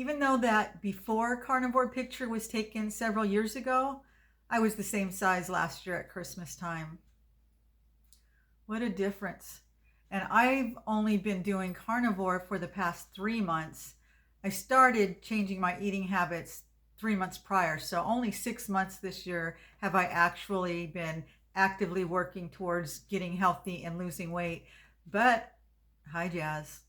Even though that before carnivore picture was taken several years ago, I was the same size last year at Christmas time. What a difference. And I've only been doing carnivore for the past 3 months. I started changing my eating habits 3 months prior. So only 6 months this year have I actually been actively working towards getting healthy and losing weight. But hi, Jazz.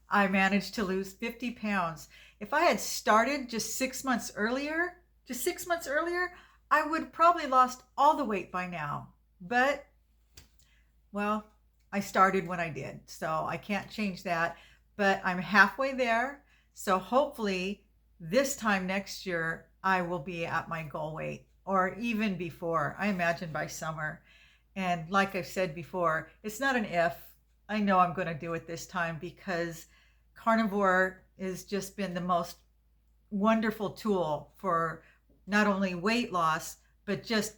I managed to lose 50 pounds. If I had started just 6 months earlier, I would probably lost all the weight by now. But well, I started when I did, so I can't change that. But I'm halfway there. So hopefully this time next year, I will be at my goal weight or even before. I imagine by summer. And like I've said before, it's not an if. I know I'm going to do it this time because carnivore has just been the most wonderful tool for not only weight loss, but just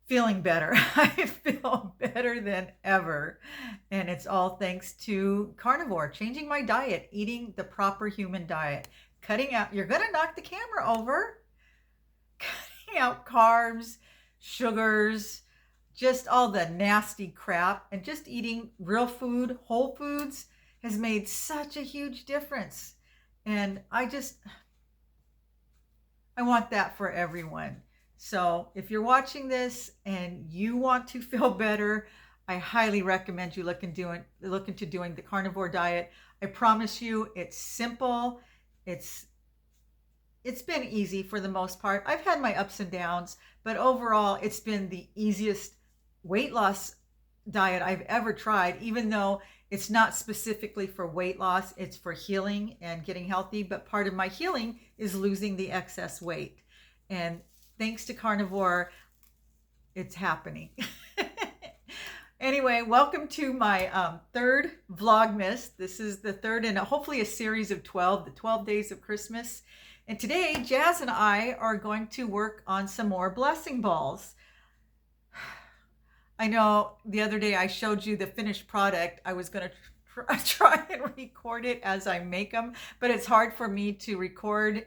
feeling better. I feel better than ever. And it's all thanks to carnivore, changing my diet, eating the proper human diet, cutting out, you're going to knock the camera over, cutting out carbs, sugars, just all the nasty crap, and just eating real food, whole foods has made such a huge difference. And I want that for everyone. So if you're watching this and you want to feel better, I highly recommend you look into doing the carnivore diet. I promise you, it's simple. It's been easy for the most part. I've had my ups and downs, but overall, it's been the easiest weight loss diet I've ever tried, even though it's not specifically for weight loss, it's for healing and getting healthy. But part of my healing is losing the excess weight. And thanks to carnivore, it's happening. Anyway, welcome to my third Vlogmas. This is the third in hopefully a series of 12, the 12 days of Christmas. And today, Jazz and I are going to work on some more blessing balls. I know the other day I showed you the finished product. I was going to try and record it as I make them, but it's hard for me to record.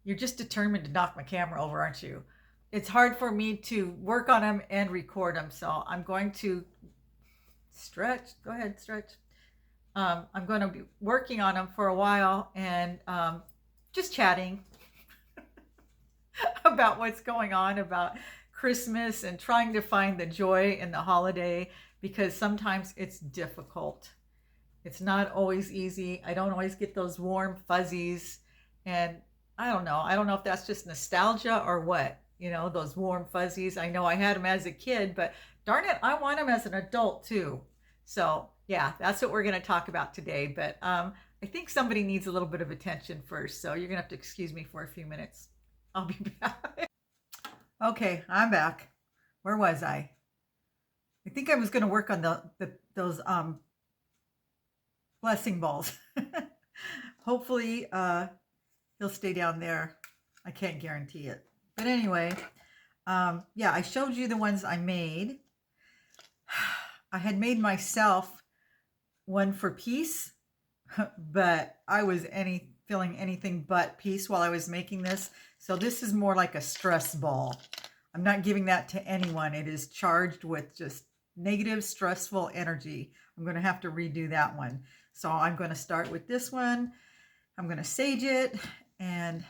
You're just determined to knock my camera over, aren't you? It's hard for me to work on them and record them. So I'm going to stretch. Go ahead, stretch. I'm going to be working on them for a while and just chatting about what's going on about Christmas and trying to find the joy in the holiday, because sometimes it's difficult. It's not always easy. I don't always get those warm fuzzies. And I don't know. I don't know if that's just nostalgia or what, those warm fuzzies. I know I had them as a kid, but darn it, I want them as an adult too. So yeah, that's what we're going to talk about today. But I think somebody needs a little bit of attention first. So you're going to have to excuse me for a few minutes. I'll be back. Okay, I'm back. Where was I? I think I was going to work on those blessing balls. Hopefully he'll stay down there. I can't guarantee it. But anyway, yeah, I showed you the ones I made. I had made myself one for peace, but I was feeling anything but peace while I was making this. So this is more like a stress ball. I'm not giving that to anyone. It is charged with just negative, stressful energy. I'm going to have to redo that one. So I'm going to start with this one. I'm going to sage it, and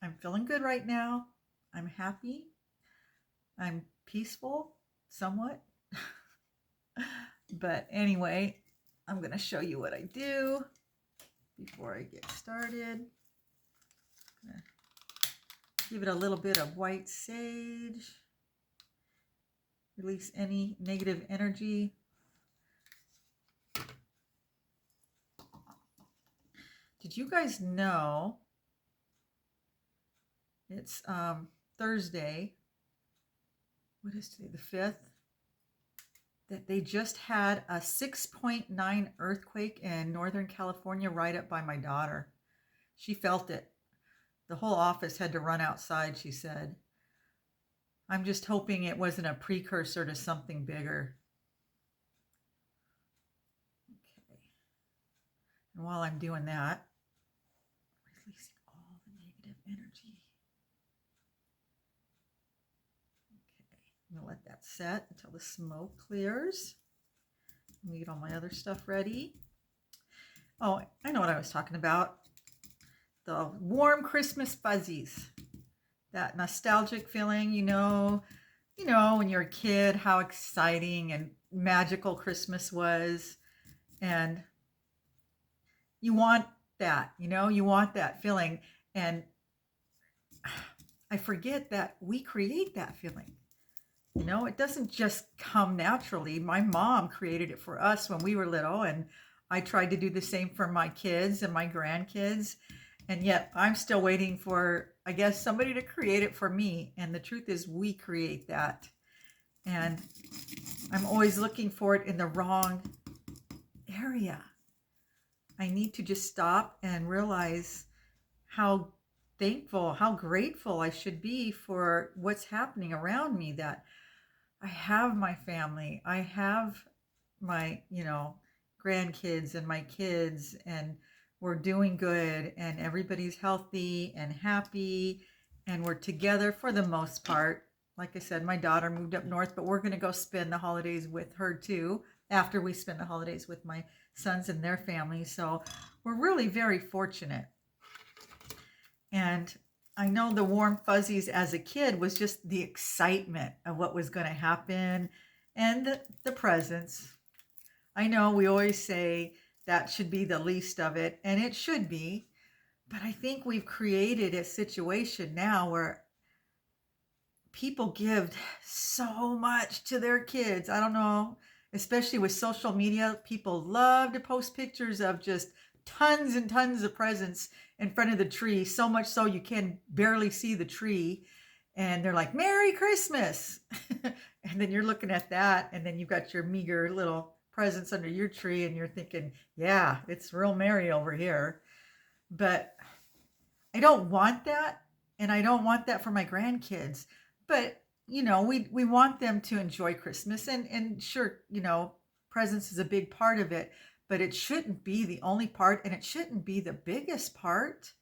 I'm feeling good right now. I'm happy. I'm peaceful, somewhat. But anyway, I'm going to show you what I do before I get started. Give it a little bit of white sage. Release any negative energy. Did you guys know it's Thursday? What is today? The 5th? That they just had a 6.9 earthquake in Northern California right up by my daughter. She felt it. The whole office had to run outside, she said. I'm just hoping it wasn't a precursor to something bigger. And while I'm doing that, releasing all the negative energy. Okay, I'm gonna let that set until the smoke clears. Let me get all my other stuff ready. Oh, I know what I was talking about. The warm Christmas fuzzies. That nostalgic feeling, when you're a kid, how exciting and magical Christmas was. And you want that, you want that feeling. And I forget that we create that feeling. It doesn't just come naturally. My mom created it for us when we were little, and I tried to do the same for my kids and my grandkids. And yet I'm still waiting for, I guess, somebody to create it for me. And the truth is, we create that. And I'm always looking for it in the wrong area. I need to just stop and realize how thankful, how grateful I should be for what's happening around me, that I have my family, I have my, grandkids and my kids, and we're doing good, and everybody's healthy and happy, and we're together for the most part. Like I said, my daughter moved up north, but we're going to go spend the holidays with her too, after we spend the holidays with my sons and their families. So we're really very fortunate. And I know the warm fuzzies as a kid was just the excitement of what was going to happen and the presents. I know we always say that should be the least of it, and it should be. But I think we've created a situation now where people give so much to their kids. I don't know, especially with social media, people love to post pictures of just tons and tons of presents in front of the tree, so much so you can barely see the tree. And they're like, Merry Christmas. And then you're looking at that, and then you've got your meager little presents under your tree, and you're thinking, yeah, it's real merry over here. But I don't want that, and I don't want that for my grandkids. But we want them to enjoy Christmas, and sure, presents is a big part of it, but it shouldn't be the only part, and it shouldn't be the biggest part.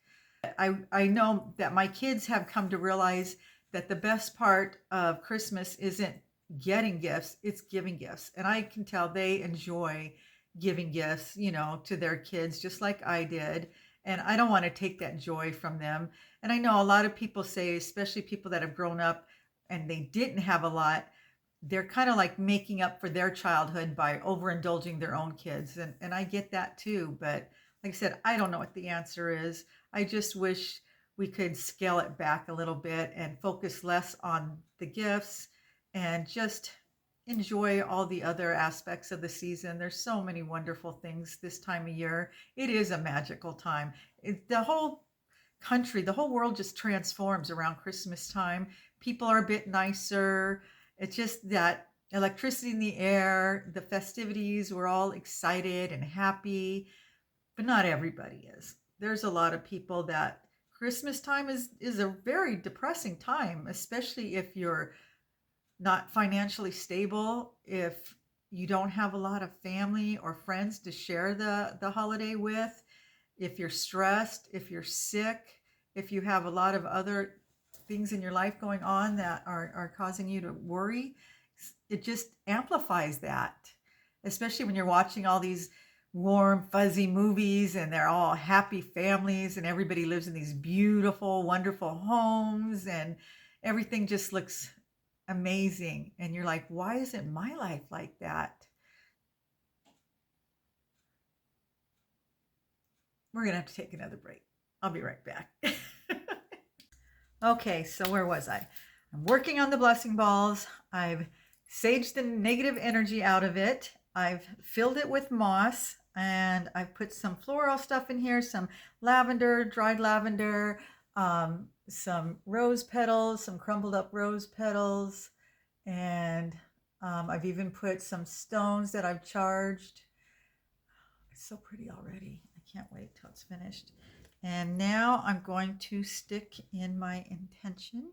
I know that my kids have come to realize that the best part of Christmas isn't getting gifts, it's giving gifts. And I can tell they enjoy giving gifts, to their kids, just like I did. And I don't want to take that joy from them. And I know a lot of people say, especially people that have grown up and they didn't have a lot, they're kind of like making up for their childhood by overindulging their own kids. And I get that too. But like I said, I don't know what the answer is. I just wish we could scale it back a little bit and focus less on the gifts and just enjoy all the other aspects of the season. There's so many wonderful things this time of year. It is a magical time. The whole country, the whole world just transforms around Christmas time. People are a bit nicer. It's just that electricity in the air, the festivities, we're all excited and happy, but not everybody is. There's a lot of people that Christmas time is a very depressing time, especially if you're not financially stable, if you don't have a lot of family or friends to share the holiday with, if you're stressed, if you're sick, if you have a lot of other things in your life going on that are causing you to worry, it just amplifies that, especially when you're watching all these warm, fuzzy movies and they're all happy families and everybody lives in these beautiful, wonderful homes and everything just looks amazing. And you're like, why isn't my life like that? We're going to have to take another break. I'll be right back. Okay, so where was I? I'm working on the blessing balls. I've saged the negative energy out of it. I've filled it with moss, and I've put some floral stuff in here, some lavender, dried lavender, some rose petals, some crumbled up rose petals, and I've even put some stones that I've charged. It's so pretty already. I can't wait till it's finished. And now I'm going to stick in my intention.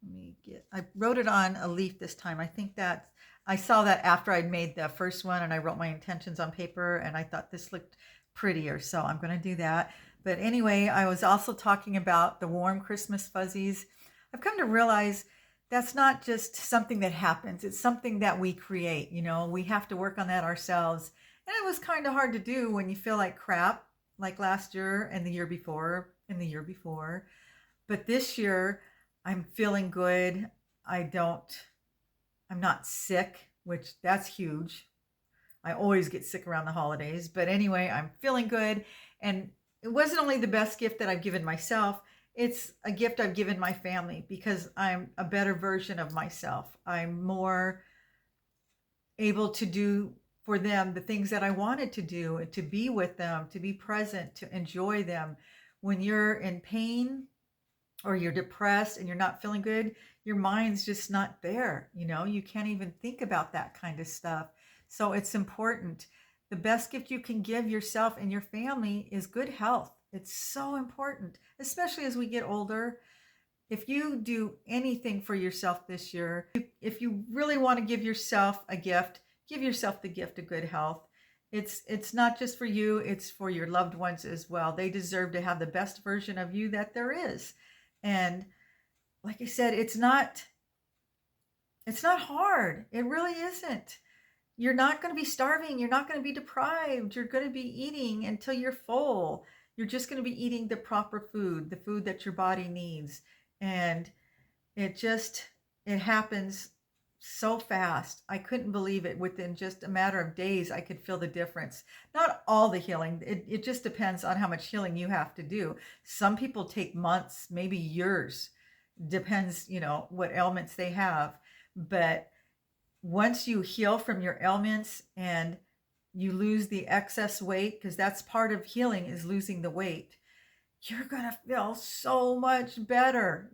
Let me I wrote it on a leaf this time. I think that I saw that after I'd made the first one and I wrote my intentions on paper and I thought this looked prettier. So I'm going to do that. But anyway, I was also talking about the warm Christmas fuzzies. I've come to realize that's not just something that happens. It's something that we create. We have to work on that ourselves. And it was kind of hard to do when you feel like crap, like last year and the year before and the year before. But this year, I'm feeling good. I'm not sick, which that's huge. I always get sick around the holidays. But anyway, I'm feeling good. And it wasn't only the best gift that I've given myself, it's a gift I've given my family because I'm a better version of myself. I'm more able to do for them the things that I wanted to do, to be with them, to be present, to enjoy them. When you're in pain or you're depressed and you're not feeling good, your mind's just not there. You can't even think about that kind of stuff. So it's important. The best gift you can give yourself and your family is good health. It's so important, especially as we get older. If you do anything for yourself this year, if you really want to give yourself a gift, give yourself the gift of good health. It's not just for you, it's for your loved ones as well. They deserve to have the best version of you that there is. And like I said, it's not hard. It really isn't. You're not going to be starving. You're not going to be deprived. You're going to be eating until you're full. You're just going to be eating the proper food, the food that your body needs. And it happens so fast. I couldn't believe it. Within just a matter of days, I could feel the difference. Not all the healing. It just depends on how much healing you have to do. Some people take months, maybe years. Depends, what ailments they have. But once you heal from your ailments and you lose the excess weight, because that's part of healing, is losing the weight, you're going to feel so much better.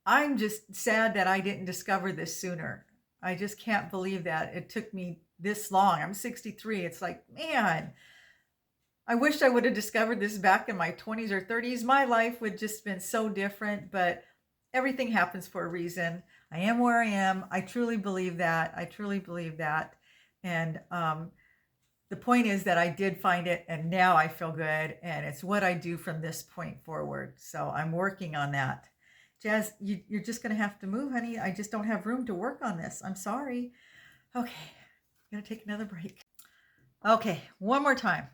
I'm just sad that I didn't discover this sooner. I just can't believe that it took me this long. I'm 63. It's like, man, I wish I would have discovered this back in my 20s or 30s. My life would just been so different, but everything happens for a reason. I am where I am. I truly believe that. And the point is that I did find it and now I feel good. And it's what I do from this point forward. So I'm working on that. Jazz, you're just going to have to move, honey. I just don't have room to work on this. I'm sorry. Okay. I'm going to take another break. Okay. One more time.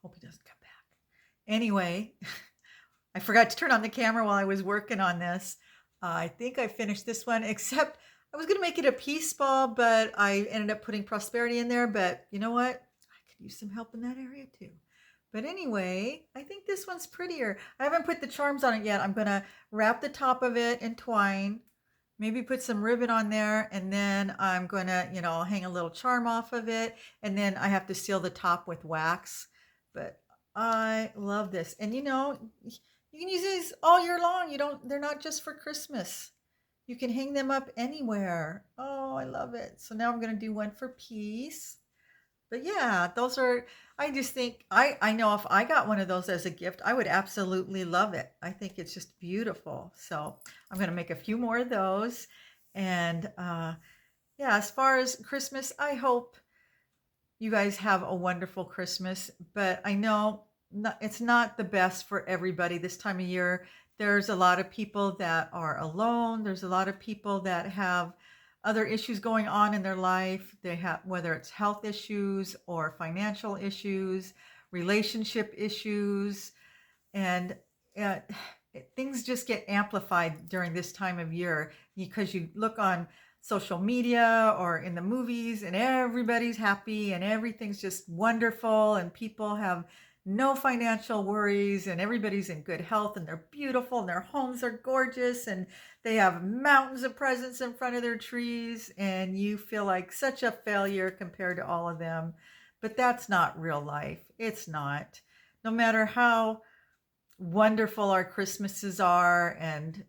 Hope he doesn't come back. Anyway, I forgot to turn on the camera while I was working on this. I think I finished this one, except I was going to make it a peace ball, but I ended up putting prosperity in there. But you know what? I could use some help in that area too. But anyway, I think this one's prettier. I haven't put the charms on it yet. I'm going to wrap the top of it in twine, maybe put some ribbon on there, and then I'm going to, hang a little charm off of it. And then I have to seal the top with wax. But I love this. And you can use these all year long. They're not just for Christmas. You can hang them up anywhere. Oh, I love it. So now I'm going to do one for peace. But yeah, I just think, I know if I got one of those as a gift, I would absolutely love it. I think it's just beautiful. So I'm going to make a few more of those. And as far as Christmas, I hope you guys have a wonderful Christmas. But I know it's not the best for everybody this time of year. There's a lot of people that are alone. There's a lot of people that have other issues going on in their life. They have, whether it's health issues or financial issues, relationship issues, and things just get amplified during this time of year because you look on social media or in the movies and everybody's happy and everything's just wonderful and people have no financial worries and everybody's in good health and they're beautiful and their homes are gorgeous and they have mountains of presents in front of their trees and you feel like such a failure compared to all of them. But that's not real life. It's not. No matter how wonderful our Christmases are, and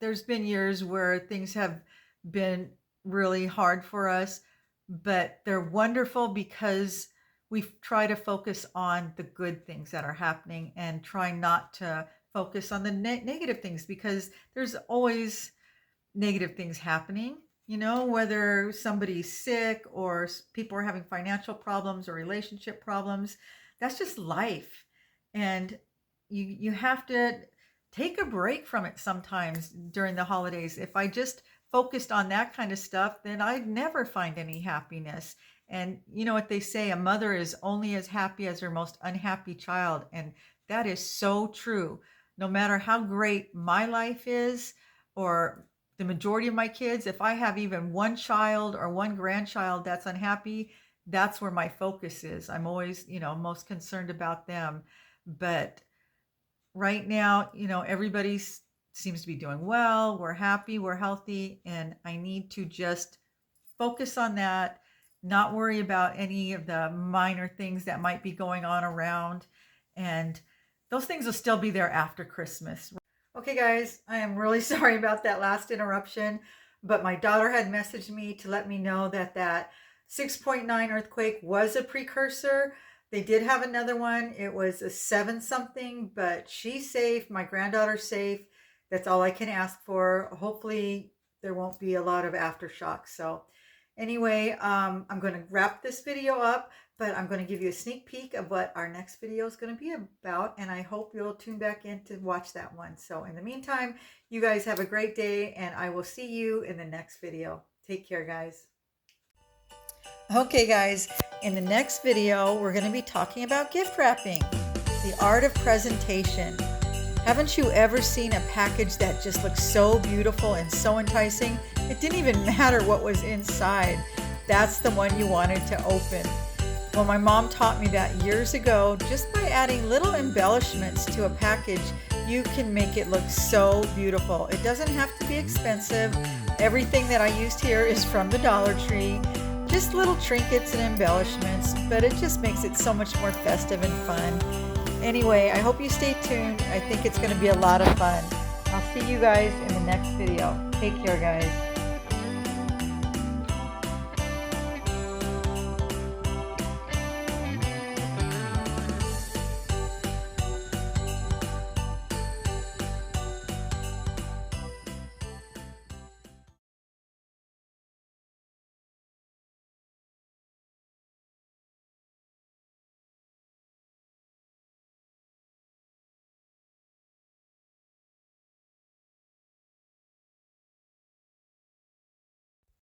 there's been years where things have been really hard for us, but they're wonderful because we try to focus on the good things that are happening and try not to focus on the negative things, because there's always negative things happening, whether somebody's sick or people are having financial problems or relationship problems. That's just life. And you have to take a break from it sometimes during the holidays. If I just focused on that kind of stuff, then I'd never find any happiness. And you know what they say, a mother is only as happy as her most unhappy child. And that is so true. No matter how great my life is, or the majority of my kids, if I have even one child or one grandchild that's unhappy, that's where my focus is. I'm always, most concerned about them. But right now, everybody seems to be doing well. We're happy, we're healthy, and I need to just focus on that, not worry about any of the minor things that might be going on around. And those things will still be there after Christmas. Okay, guys, I am really sorry about that last interruption, but my daughter had messaged me to let me know that 6.9 earthquake was a precursor. They did have another one. It was a 7 something, but she's safe. My granddaughter's safe. That's all I can ask for. Hopefully there won't be a lot of aftershocks. So anyway, I'm going to wrap this video up, but I'm going to give you a sneak peek of what our next video is going to be about. And I hope you'll tune back in to watch that one. So in the meantime, you guys have a great day, and I will see you in the next video. Take care, guys. Okay, guys, in the next video, we're going to be talking about gift wrapping, the art of presentation. Haven't you ever seen a package that just looks so beautiful and so enticing? It didn't even matter what was inside. That's the one you wanted to open. Well, my mom taught me that years ago. Just by adding little embellishments to a package, you can make it look so beautiful. It doesn't have to be expensive. Everything that I used here is from the Dollar Tree. Just little trinkets and embellishments, but it just makes it so much more festive and fun. Anyway, I hope you stay tuned. I think it's going to be a lot of fun. I'll see you guys in the next video. Take care, guys.